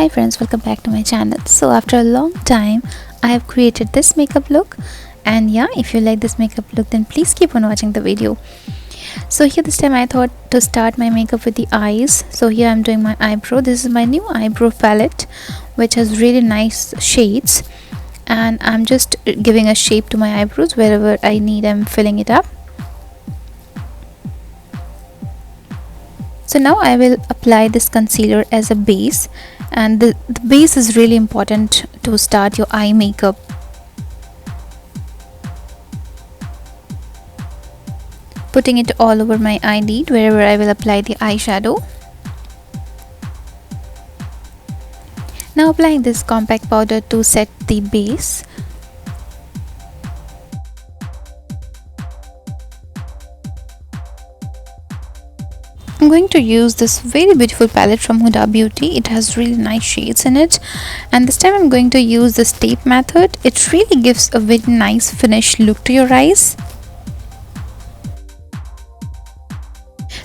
Hi friends, welcome back to my channel. So after a long time I have created this makeup look, and yeah, if you like this makeup look then please keep on watching the video. So here this time I thought to start my makeup with the eyes. So here I'm doing my eyebrow. This is my new eyebrow palette which has really nice shades, and I'm just giving a shape to my eyebrows. Wherever I need, I'm filling it up. So now I will apply this concealer as a base, and the base is really important to start your eye makeup. Putting it all over my eyelid wherever I will apply the eyeshadow. Now applying this compact powder to set the base. I'm going to use this very beautiful palette from Hudabeauty. It has really nice shades in it, and this time I'm going to use the tape method. It really gives a very nice finished look to your eyes.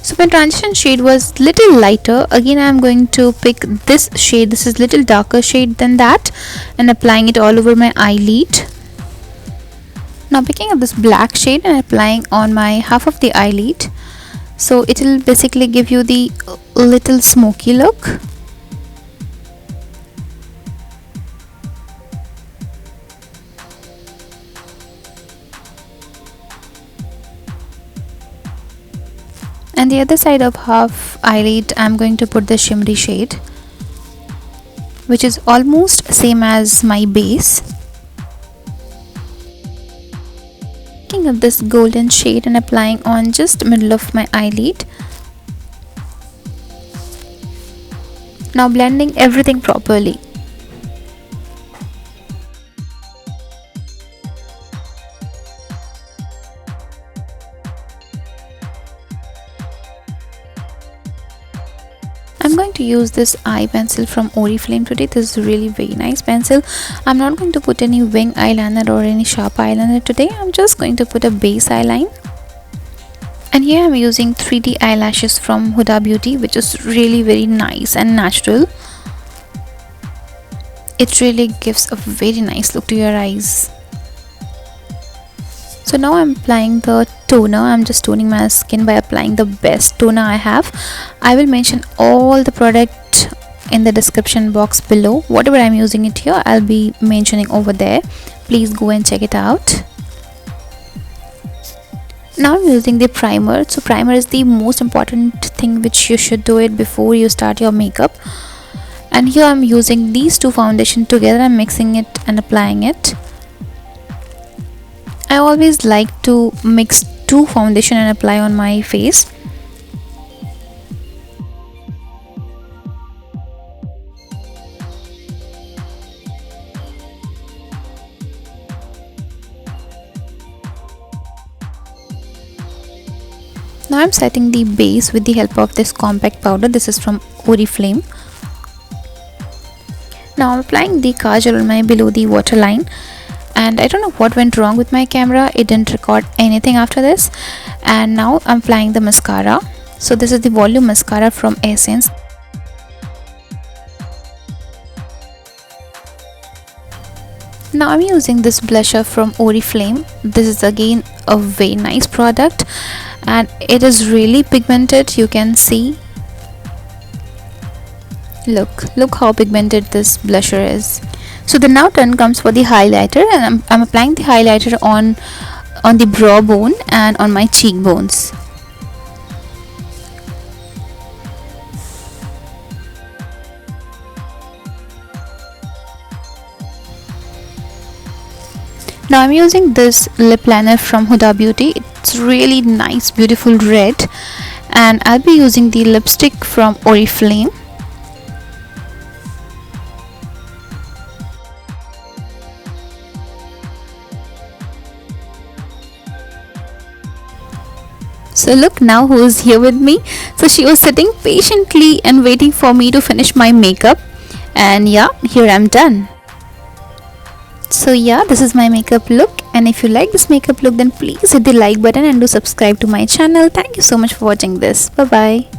So my transition shade was little lighter. Again I'm going to pick this shade. This is little darker shade than that, and applying it all over my eyelid. Now picking up this black shade and applying on my half of the eyelid. So it will basically give you the little smoky look. And the other side of half eyelid I'm going to put the shimmery shade, which is almost same as my base. Picking up this golden shade and applying on just middle of my eyelid. Now blending everything properly. I'm going to use this eye pencil from Oriflam today. This is really very nice pencil. I'm not going to put any wing eyeliner or any sharp eyeliner today. I'm just going to put a base eyeline. And here I'm using 3D eyelashes from Hudabeauty, which is really very nice and natural. It really gives a very nice look to your eyes. So now I'm applying the toner. I'm just toning my skin by applying the best toner I have. I will mention all the product in the description box below. Whatever I'm using it here, I'll be mentioning over there. Please go and check it out. Now I'm using the primer. So primer is the most important thing which you should do it before you start your makeup. And here I'm using these two foundations together. I'm mixing it and applying it. I always like to mix two foundation and apply on my face. Now I'm setting the base with the help of this compact powder. This is from Oriflam. Now I'm applying the Kajal on my below the waterline. And I don't know what went wrong with my camera. It didn't record anything after this. And now I'm applying the mascara. So this is the volume mascara from Essence. Now I'm using this blusher from Oriflam. This is again a very nice product, and it is really pigmented. You can see. Look how pigmented this blusher is. So the now turn comes for the highlighter, and I'm applying the highlighter on the brow bone and on my cheekbones. Now I'm using this lip liner from Hudabeauty. It's really nice, beautiful red, and I'll be using the lipstick from Oriflam. So look now who is here with me. So she was sitting patiently and waiting for me to finish my makeup, and yeah, here I'm done. So yeah, this is my makeup look, and if you like this makeup look then please hit the like button and do subscribe to my channel. Thank you so much for watching this. Bye bye.